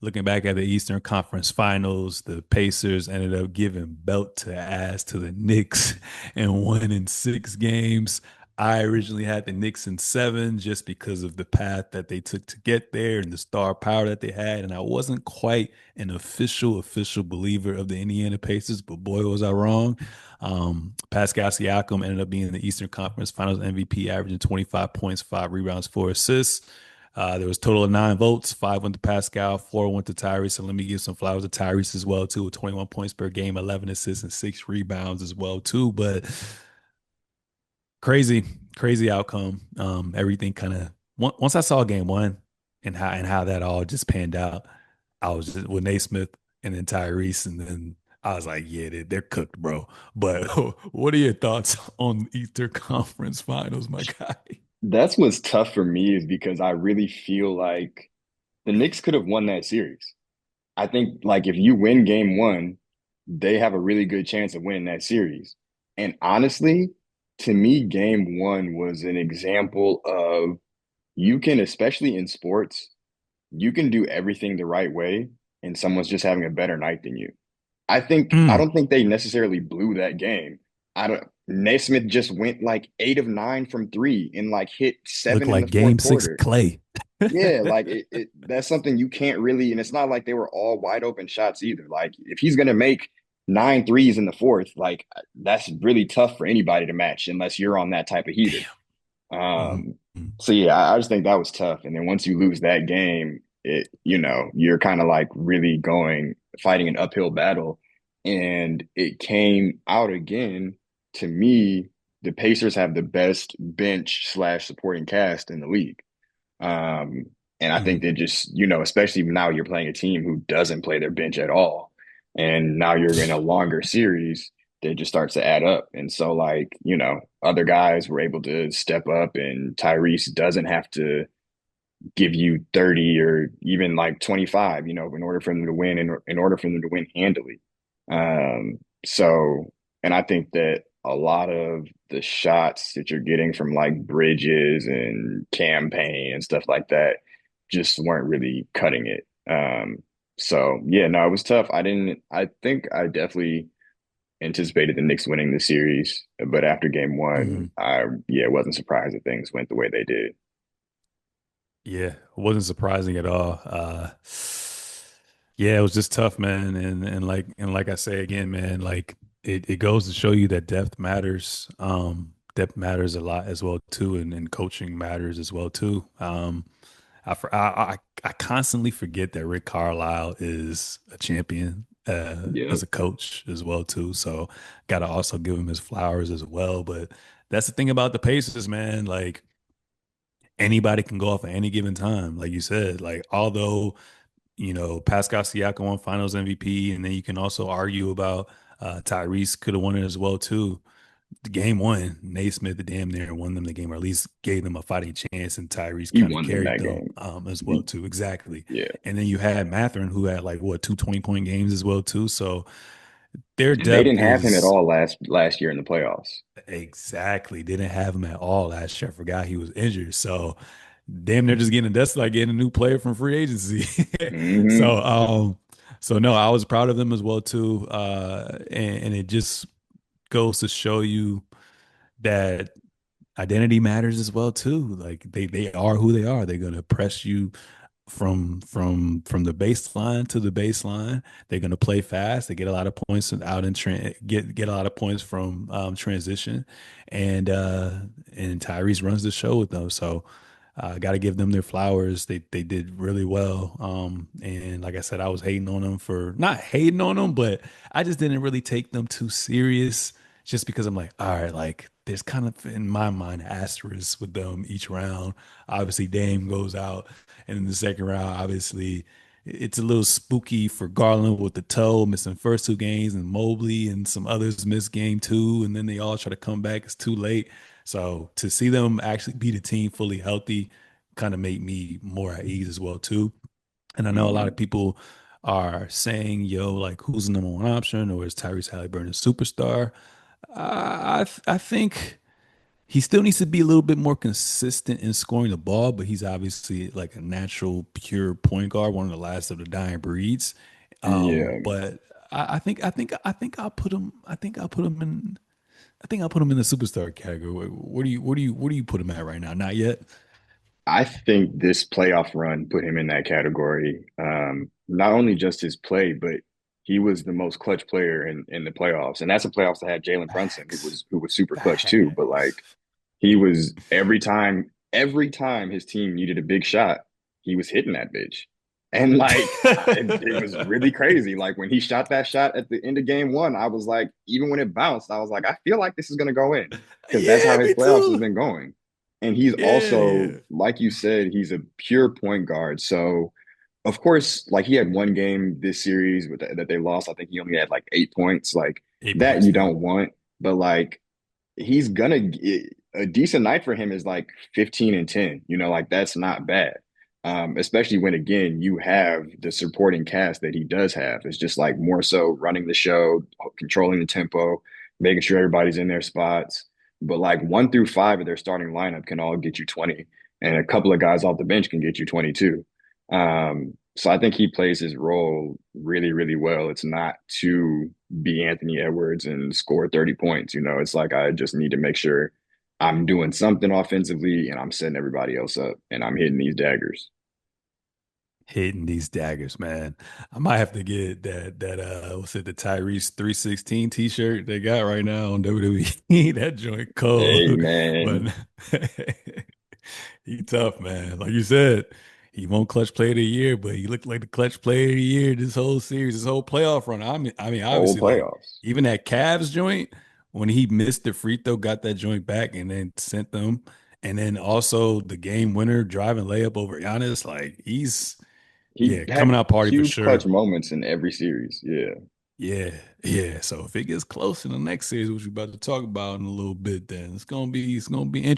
looking back at the Eastern Conference Finals, the Pacers ended up giving belt to ass to the Knicks and won in 6 games. I originally had the Knicks in 7 just because of the path that they took to get there and the star power that they had. And I wasn't quite an official believer of the Indiana Pacers, but boy, was I wrong. Pascal Siakam ended up being the Eastern Conference Finals MVP, averaging 25 points, 5 rebounds, 4 assists. There was a total of 9 votes. 5 went to Pascal, 4 went to Tyrese. So let me give some flowers to Tyrese as well too, with 21 points per game, 11 assists and 6 rebounds as well too. But crazy, crazy outcome. Everything kind of once I saw game one and how that all just panned out, I was just with Naismith and then Tyrese, and then I was like, yeah, they're cooked, bro. But what are your thoughts on Eastern Conference Finals, my guy? That's what's tough for me is because I really feel like the Knicks could have won that series. I think like if you win game one, they have a really good chance of winning that series. And honestly, to me, game one was an example of you can, especially in sports, you can do everything the right way and someone's just having a better night than you. I Mm, don't think they necessarily blew that game. I don't Naismith just went like 8 of 9 from three and like hit look seven in the like fourth game six quarter. Clay. Yeah, like it that's something you can't really, and it's not like they were all wide open shots either. Like if he's gonna make 9 threes in the fourth, like that's really tough for anybody to match unless you're on that type of heater. Mhm. Um, so yeah, I just think that was tough. And then once you lose that game, you're kind of like really going fighting an uphill battle. And it came out again to me, the Pacers have the best bench slash supporting cast in the league. Um, and I think Mhm. they just, especially now you're playing a team who doesn't play their bench at all. And now you're in a longer series that just starts to add up. And so, like, other guys were able to step up, and Tyrese doesn't have to give you 30 or even like 25, in order for them to win, in order for them to win handily. So, and I think that a lot of the shots that you're getting from like Bridges and Campaign and stuff like that just weren't really cutting it. So yeah, no, it was tough. I think I definitely anticipated the Knicks winning the series, but after game one, Mhm. yeah, wasn't surprised that things went the way they did. Yeah, it wasn't surprising at all. Yeah, it was just tough, man. And like I say again, man, like it goes to show you that depth matters. Depth matters a lot as well too, and coaching matters as well too. I constantly forget that Rick Carlisle is a champion Yeah. as a coach as well too. So got to also give him his flowers as well. But that's the thing about the Pacers, man. Like anybody can go off at any given time. Like you said, like although, Pascal Siakam won Finals MVP, and then you can also argue about Tyrese could have won it as well too. The game one, Naismith damn near won them the game, or at least gave them a fighting chance, and Tyrese He kind of won them carried that them game. as well He, too. Exactly. yeah. And then you had Matherin who had like what 2 20-point games as well too. So their And they depth didn't have him at is all last year in the playoffs. exactly didn't have him at all last year. I forgot he was injured. So damn, they're just getting that's like getting a new player from free agency. Hmm. so so no, I was proud of them as well too. And it just goes to show you that identity matters as well too. Like they are who they are. They're gonna press you from the baseline to the baseline. They're gonna play fast. They get a lot of points out in get a lot of points from transition, and uh and Tyrese runs the show with them. So got to give them their flowers. They did really well. And like I said, I was hating on them for not hating on them, but I just didn't really take them too serious just because I'm like, all right, like there's kind of in my mind asterisks with them each round. Obviously, Dame goes out, and in the second round, obviously, it's a little spooky for Garland with the toe missing first 2 games, and Mobley and some others missed game two, and then they all try to come back. It's too late. So to see them actually beat a team fully healthy kind of made me more at ease as well too. And I know a lot of Hmm. people are saying, "Yo, like who's the number one option, or is Tyrese Halliburton a superstar?" I think he still needs to be a little bit more consistent in scoring the ball, but he's obviously like a natural, pure point guard, one of the last of the dying breeds. Yeah, But I think I'll put him. I think I'll put him in the superstar category. Where do you put him at right now? Not yet. I think this playoff run put him in that category. Not only just his play, but he was the most clutch player in the playoffs, and that's the playoffs that had Jalen Brunson, Facts. who was super clutch too. But like Facts. he was every time his team needed a big shot, he was hitting that bitch. And like it was really crazy. Like when he shot that shot at the end of game one, I was like, even when it bounced, I was like, I feel like this is gonna go in because that's Yeah, how his me playoffs has too. been going. And he's Yeah, also, yeah. like you said, he's a pure point guard. So of course, like he had one game this series that they lost. I think he only had like 8 points. Like 8 points, that you yeah. don't want, but like he's gonna a decent night for him is like 15 and 10. Like that's not bad. Especially when again you have the supporting cast that he does have. It's just like more so running the show, controlling the tempo, making sure everybody's in their spots. But like 1 through 5 of their starting lineup can all get you 20, and a couple of guys off the bench can get you 22. So I think he plays his role really, really well. It's not to be Anthony Edwards and score 30 points. It's like I just need to make sure I'm doing something offensively and I'm setting everybody else up and I'm hitting these daggers. Hitting these daggers, man. I might have to get that what's it, the Tyrese 316 t-shirt they got right now on WWE. That joint Hey cold. But man, he tough, man. Like you said, he won't clutch player of the year, but he looked like the clutch player of the year this whole series, this whole playoff run. I mean, whole obviously, like playoffs. even that Cavs joint, when he missed the free throw, got that joint back and then sent them. And then also the game winner driving layup over Giannis. Like He yeah, coming had out party for huge clutch sure. moments in every series. Yeah. Yeah, yeah. So if it gets close in the next series, which we're about to talk about in a little bit, then it's gonna be interesting.